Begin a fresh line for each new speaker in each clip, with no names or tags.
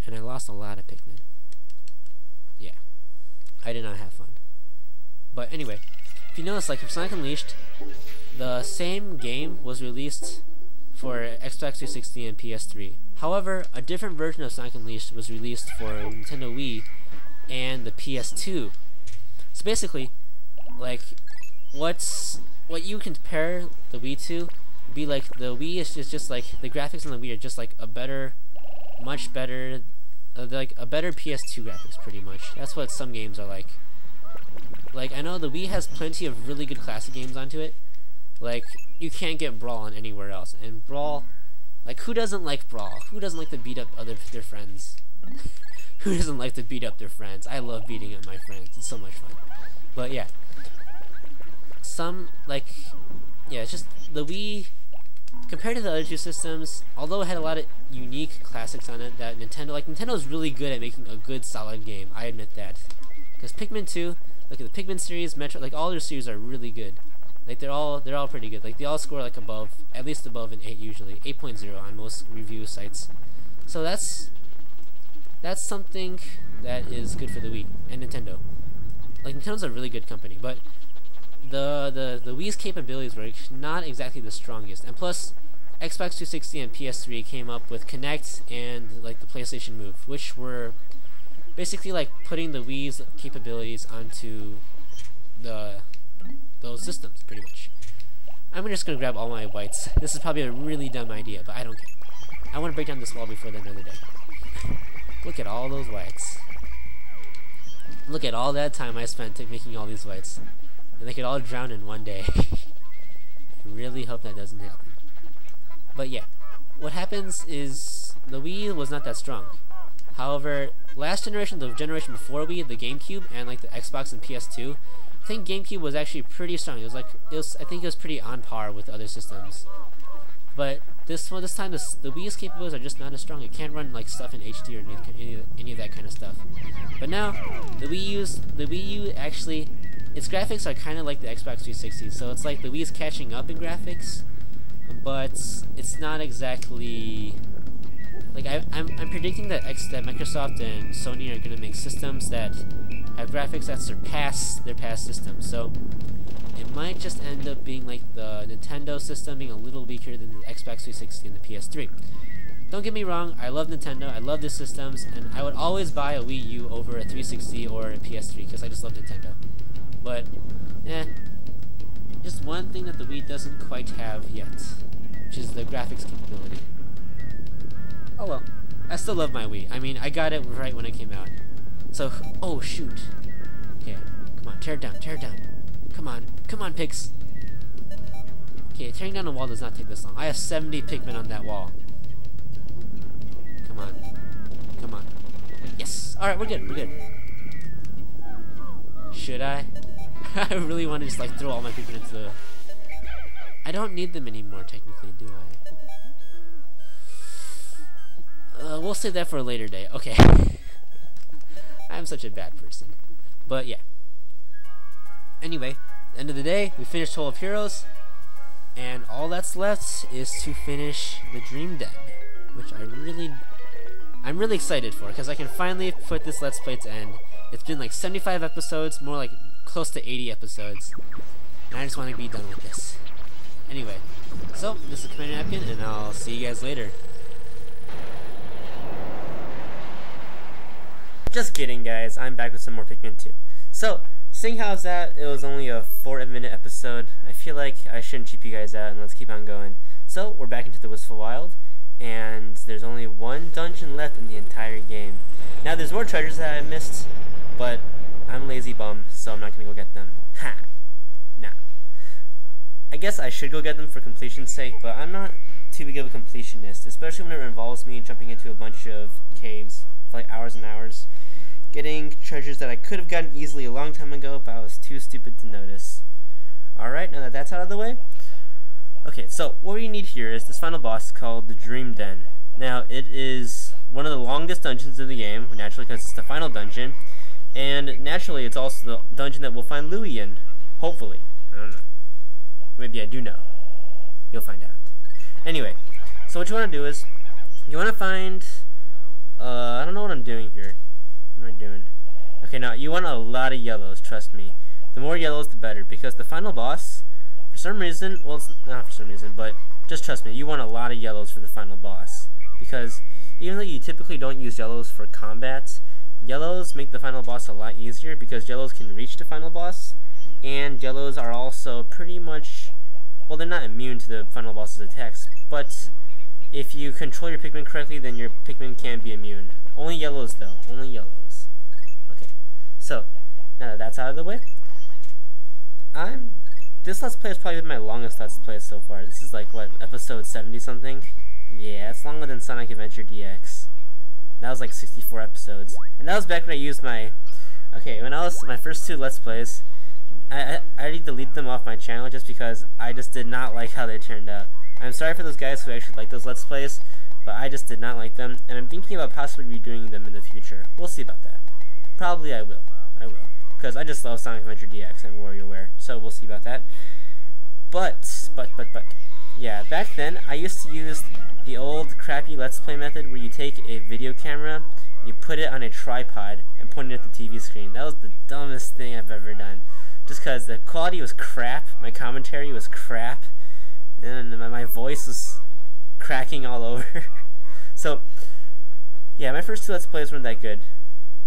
and I lost a lot of Pikmin. Yeah, I did not have fun. But anyway, if you notice, like, for Sonic Unleashed, the same game was released for Xbox 360 and PS3. However, a different version of Sonic Unleashed was released for Nintendo Wii and the PS2. So basically, like, what you compare the Wii to would be like the Wii is just like the graphics on the Wii are just like a better, much better, like a better PS2 graphics, pretty much. That's what some games are like. Like, I know the Wii has plenty of really good classic games onto it. Like, you can't get Brawl on anywhere else. And Brawl, like, who doesn't like Brawl? Who doesn't like to beat up their friends? Who doesn't like to beat up their friends? I love beating up my friends. It's so much fun. But yeah, it's just the Wii, compared to the other two systems, although it had a lot of unique classics on it, that Nintendo's really good at making a good, solid game. I admit that. Because Pikmin 2, look at the Pikmin series, Metro, like all their series are really good. Like they're all pretty good. Like they all score like above, at least above an 8 usually, 8.0 on most review sites. So that's something that is good for the Wii and Nintendo. Like Nintendo's a really good company, but the Wii's capabilities were not exactly the strongest. And plus, Xbox 360 and PS3 came up with Kinect and like the PlayStation Move, which were basically like putting the Wii's capabilities onto those systems, pretty much. I'm just gonna grab all my whites. This is probably a really dumb idea, but I don't care. I want to break down this wall before the end of the day. Look at all those whites. Look at all that time I spent making all these whites. And they could all drown in one day. I really hope that doesn't happen. But yeah, what happens is the Wii was not that strong. However, last generation, the generation before Wii, the GameCube, and like the Xbox and PS2, I think GameCube was actually pretty strong. I think it was pretty on par with other systems. But this time, the Wii's capabilities are just not as strong. It can't run like stuff in HD or any of that kind of stuff. But now, the Wii U actually, its graphics are kind of like the Xbox 360. So it's like the Wii's catching up in graphics, but it's not exactly. Like I'm predicting that Microsoft and Sony are gonna make systems that have graphics that surpass their past systems. So it might just end up being like the Nintendo system being a little weaker than the Xbox 360 and the PS3. Don't get me wrong, I love Nintendo, I love their systems, and I would always buy a Wii U over a 360 or a PS3 because I just love Nintendo. But, just one thing that the Wii doesn't quite have yet, which is the graphics capability. Oh well, I still love my Wii. I mean, I got it right when it came out. So, oh shoot. Okay, come on, tear it down, tear it down. Come on, pigs. Okay, tearing down a wall does not take this long. I have 70 Pikmin on that wall. Come on. Yes. Alright, we're good. Should I? I really want to just like throw all my Pikmin into the... I don't need them anymore, technically, do I? We'll save that for a later day. Okay. I'm such a bad person. But yeah. Anyway, end of the day, we finished Hole of Heroes, and all that's left is to finish the Dream Den, which I'm really excited for, because I can finally put this Let's Play to end. It's been like 75 episodes, more like close to 80 episodes, and I just want to be done with this. Anyway, so this is Commander Napkin, and I'll see you guys later. Just kidding, guys. I'm back with some more Pikmin 2. So, seeing how it was only a 4-minute episode, I feel like I shouldn't cheap you guys out, and let's keep on going. So, we're back into the Wistful Wild, and there's only one dungeon left in the entire game. Now, there's more treasures that I missed, but I'm a lazy bum, so I'm not going to go get them. Ha! Nah. I guess I should go get them for completion's sake, but I'm not too big of a completionist, especially when it involves me jumping into a bunch of caves for like hours and hours, getting treasures that I could have gotten easily a long time ago, but I was too stupid to notice. Alright, now that that's out of the way. Okay, so what we need here is this final boss called the Dream Den. Now, it is one of the longest dungeons in the game, naturally because it's the final dungeon, and naturally it's also the dungeon that we'll find Louie in. Hopefully. I don't know. Maybe I do know. You'll find out. Anyway, so what you want to do is, you want to find, I don't know doing here? What am I doing? Okay, now you want a lot of yellows, trust me. The more yellows, the better, because the final boss, for some reason, well, it's not for some reason, but just trust me, you want a lot of yellows for the final boss. Because even though you typically don't use yellows for combat, yellows make the final boss a lot easier because yellows can reach the final boss, and yellows are also pretty much, well, they're not immune to the final boss's attacks, but if you control your Pikmin correctly, then your Pikmin can be immune. Only yellows, though. Only yellows. Okay. So, now that that's out of the way, this Let's Play has probably been my longest Let's Play so far. This is like, what, episode 70-something? Yeah, it's longer than Sonic Adventure DX. That was like 64 episodes. And that was back when I used my... Okay, when I was... My first 2 Let's Plays, I already deleted them off my channel just because I just did not like how they turned out. I'm sorry for those guys who actually like those Let's Plays, but I just did not like them, and I'm thinking about possibly redoing them in the future. We'll see about that. Probably I will. I will. Because I just love Sonic Adventure DX and WarioWare, so we'll see about that. But, yeah, back then, I used to use the old crappy Let's Play method where you take a video camera, you put it on a tripod, and point it at the TV screen. That was the dumbest thing I've ever done. Just because the quality was crap, my commentary was crap, and my voice was cracking all over. So, yeah, my first 2 Let's Plays weren't that good.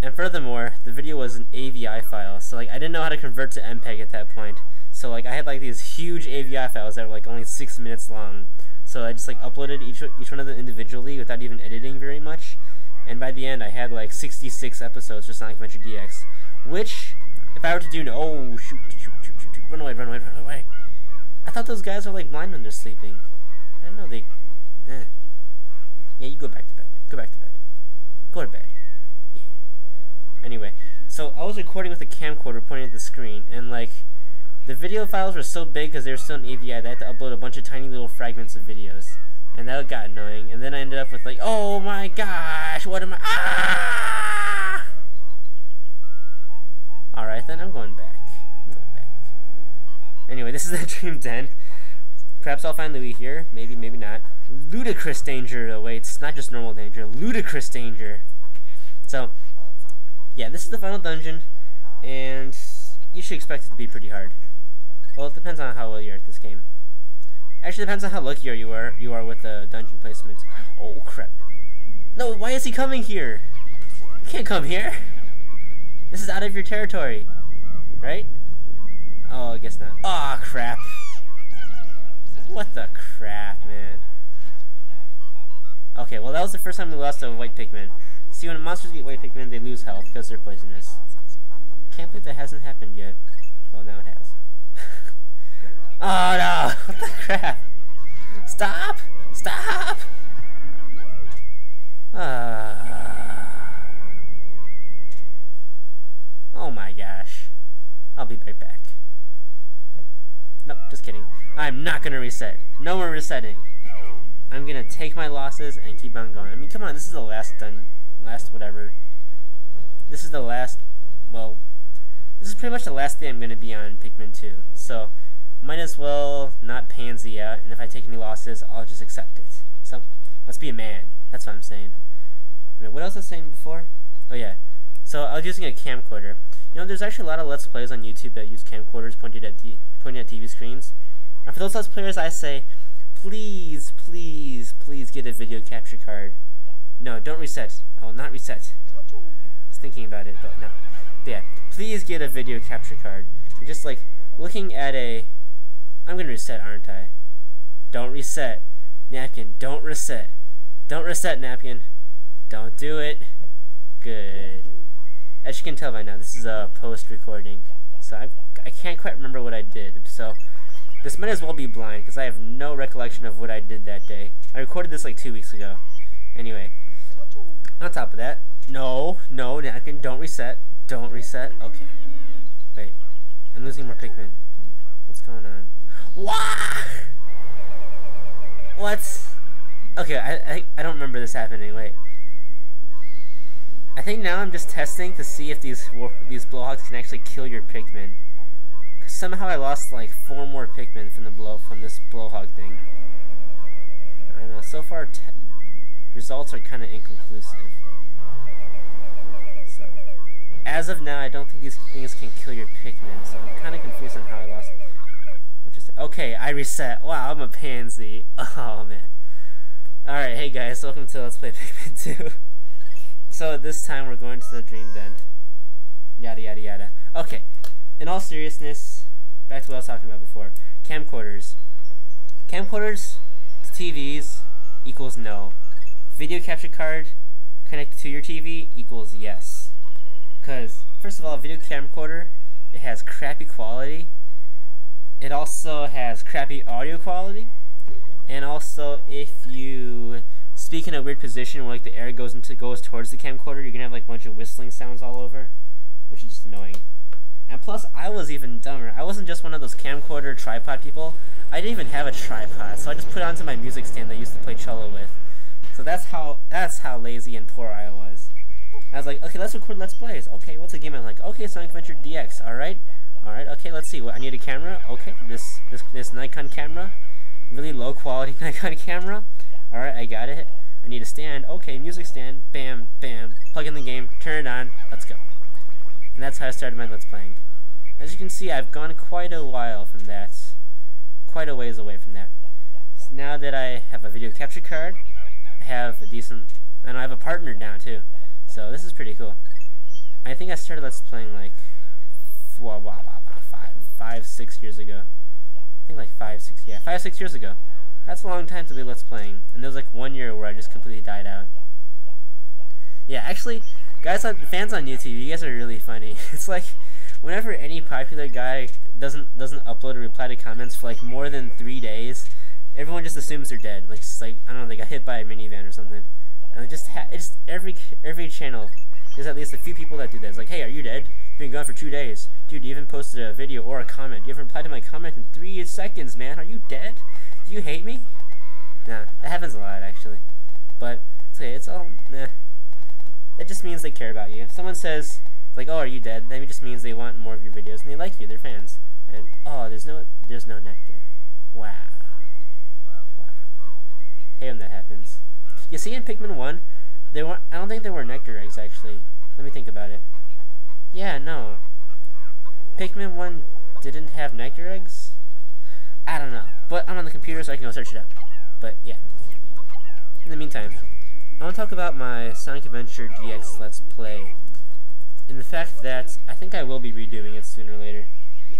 And furthermore, the video was an AVI file, so like I didn't know how to convert to MPEG at that point. So like I had like these huge AVI files that were like only 6 minutes long. So I just like uploaded each one of them individually without even editing very much. And by the end, I had like 66 episodes for Sonic Adventure DX, which, if I were to do no, oh shoot, run away. I thought those guys are like blind when they're sleeping. I didn't know they. Yeah, you go back to bed. Go back to bed. Go to bed. Yeah. Anyway, so I was recording with a camcorder pointing at the screen, and like the video files were so big because they were still in AVI that I had to upload a bunch of tiny little fragments of videos, and that got annoying. And then I ended up with like, oh my gosh, what am I? Ah! All right, then I'm going back. Anyway, this is the Dream Den. Perhaps I'll find Louie here. Maybe, maybe not. Ludicrous danger awaits. Not just normal danger. Ludicrous danger. So, yeah, this is the final dungeon, and you should expect it to be pretty hard. Well, it depends on how well you're at this game. Actually, it depends on how lucky you are with the dungeon placements. Oh, crap. No, why is he coming here? You can't come here. This is out of your territory. Right? Oh, I guess not. Aw, oh, crap. What the crap, man. Okay, well that was the first time we lost a white Pikmin. See, when monsters get white Pikmin, they lose health because they're poisonous. Can't believe that hasn't happened yet. Well, now it has. Oh no! What the crap? Stop! Stop! Oh my gosh. I'll be right back. Nope, just kidding. I'm not gonna reset. No more resetting. I'm gonna take my losses and keep on going. I mean, come on, this is the last whatever. This is the last, well, this is pretty much the last day I'm gonna be on Pikmin 2. So, might as well not pansy out, and if I take any losses, I'll just accept it. So, let's be a man. That's what I'm saying. Wait, what else was I saying before? Oh yeah. So, I was using a camcorder. You know, there's actually a lot of Let's Plays on YouTube that use camcorders pointing at TV screens. And for those Let's Players, I say, please, please, please get a video capture card. No, don't reset. I will not reset. I was thinking about it, but no. But yeah, please get a video capture card. You're just like looking at a... I'm gonna reset, aren't I? Don't reset. Napkin, don't reset. Don't reset, Napkin. Don't do it. Good. As you can tell by now, this is a post-recording, so I can't quite remember what I did, so this might as well be blind, because I have no recollection of what I did that day. I recorded this like 2 weeks ago. Anyway, on top of that, no, Napkin, don't reset. Don't reset. Okay. Wait, I'm losing more Pikmin. What's going on? What? Okay, I don't remember this happening, wait. I think now I'm just testing to see if these blowhogs can actually kill your Pikmin. Cause somehow I lost like 4 more Pikmin from this blowhog thing. I don't know. So far, results are kind of inconclusive. as of now, I don't think these things can kill your Pikmin, so I'm kind of confused on how I lost. Okay, I reset. Wow, I'm a pansy. Oh, man. Alright, hey guys, welcome to Let's Play Pikmin 2. So this time we're going to the Dream Den. Yada yada yada. Okay, in all seriousness, back to what I was talking about before. Camcorders. Camcorders to TVs equals no. Video capture card connected to your TV equals yes. Because, first of all, a video camcorder, it has crappy quality. It also has crappy audio quality. And also, if you speak in a weird position where like the air goes towards the camcorder, you're gonna have like a bunch of whistling sounds all over, which is just annoying. And plus, I was even dumber. I wasn't just one of those camcorder tripod people. I didn't even have a tripod, so I just put it onto my music stand that I used to play cello with. So that's how lazy and poor I was. I was like, okay, let's record Let's Plays. Okay, what's a game I like? Okay, Sonic Adventure DX. All right, okay, let's see. What I need a camera. Okay, this Nikon camera, really low quality Nikon camera. All right, I got it. I need a stand. Okay, music stand. Bam, bam. Plug in the game. Turn it on. Let's go. And that's how I started my Let's Playing. As you can see, I've gone quite a while from that. Quite a ways away from that. So now that I have a video capture card, I have a decent, and I have a partner now too. So this is pretty cool. I think I started Let's Playing like 5-6 years ago. I think like 5-6 years ago. That's a long time to be Let's Playing. And there was like 1 year where I just completely died out. Yeah, actually, guys, fans on YouTube, you guys are really funny. It's like whenever any popular guy doesn't upload or reply to comments for like more than 3 days, everyone just assumes they're dead. Like, just like, I don't know, they got hit by a minivan or something. And it's every channel, there's at least a few people that do that. It's like, hey, are you dead? You've been gone for 2 days. Dude, you even posted a video or a comment. You haven't replied to my comment in 3 seconds, man. Are you dead? Do you hate me? Nah, that happens a lot, actually. But, it's all, nah. It just means they care about you. If someone says, like, oh, are you dead? Then it just means they want more of your videos, and they like you, they're fans. And, oh, there's no nectar. Wow. Hey, when that happens. You see, in Pikmin 1, I don't think there were nectar eggs, actually. Let me think about it. Yeah, no. Pikmin 1 didn't have nectar eggs? I don't know. But I'm on the computer, so I can go search it up. But, yeah. In the meantime, I want to talk about my Sonic Adventure DX Let's Play. In the fact that I think I will be redoing it sooner or later.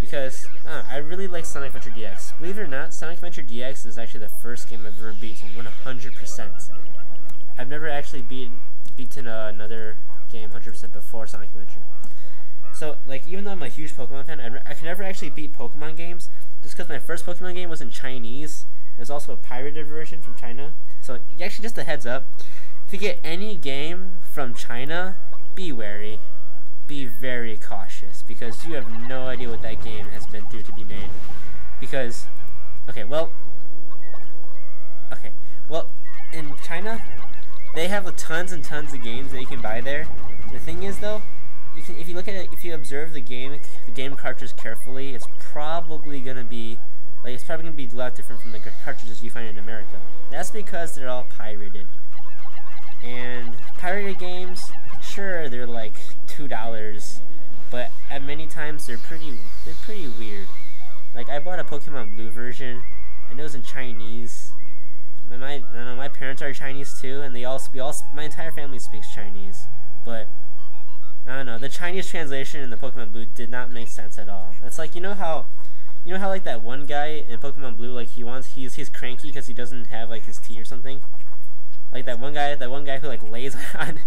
Because I really like Sonic Adventure DX. Believe it or not, Sonic Adventure DX is actually the first game I've ever beaten 100%. I've never actually beaten another game 100% before Sonic Adventure. So, like, even though I'm a huge Pokemon fan, I can never actually beat Pokemon games, just because my first Pokemon game was in Chinese. There's also a pirated version from China. So, actually, just a heads up, if you get any game from China, be wary. Be very cautious, because you have no idea what that game has been through to be made. Because, well, in China, they have tons and tons of games that you can buy there. The thing is, though, if you look at it, if you observe the game cartridge carefully, it's probably gonna be a lot different from the cartridges you find in America. That's because they're all pirated. And pirated games, sure, they're like $2, but at many times they're pretty weird. Like, I bought a Pokemon Blue version, and it was in Chinese. My parents are Chinese too, and my entire family speaks Chinese. But I don't know, the Chinese translation in the Pokemon Blue did not make sense at all. It's like, you know how like that one guy in Pokemon Blue, like he's cranky because he doesn't have like his tea or something. Like that one guy who like lays on.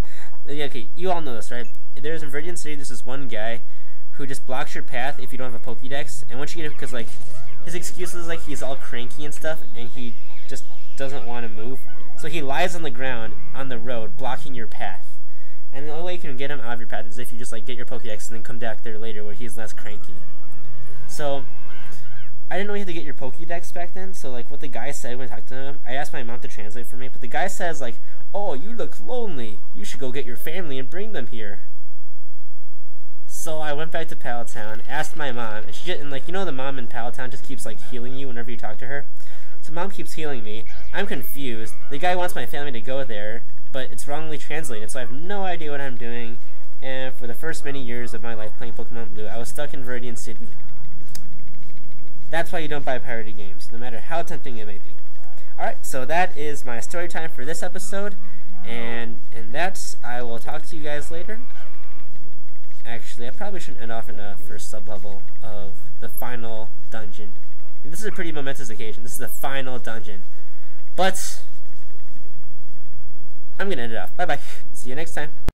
Yeah, okay, you all know this, right? There's in Viridian City, there's this one guy who just blocks your path if you don't have a Pokédex, and once you get it, because like his excuse is like he's all cranky and stuff, and he just doesn't want to move, so he lies on the ground on the road, blocking your path. And the only way you can get him out of your path is if you just like get your Pokédex and then come back there later where he's less cranky. So I didn't know you had to get your Pokédex back then, so like what the guy said when I talked to him, I asked my mom to translate for me, but the guy says like, oh, you look lonely, you should go get your family and bring them here. So I went back to Palatown, asked my mom, and she just, and like, you know, the mom in Palatown just keeps like healing you whenever you talk to her. So mom keeps healing me, I'm confused, the guy wants my family to go there, but it's wrongly translated, so I have no idea what I'm doing, and for the first first many years of my life playing Pokemon Blue, I was stuck in Viridian City. That's why you don't buy pirated games, no matter how tempting it may be. Alright, so that is my story time for this episode, and that's, I will talk to you guys later. Actually, I probably shouldn't end off in a first sub-level of the final dungeon. This is a pretty momentous occasion. This is the final dungeon. But I'm going to end it off. Bye-bye. See you next time.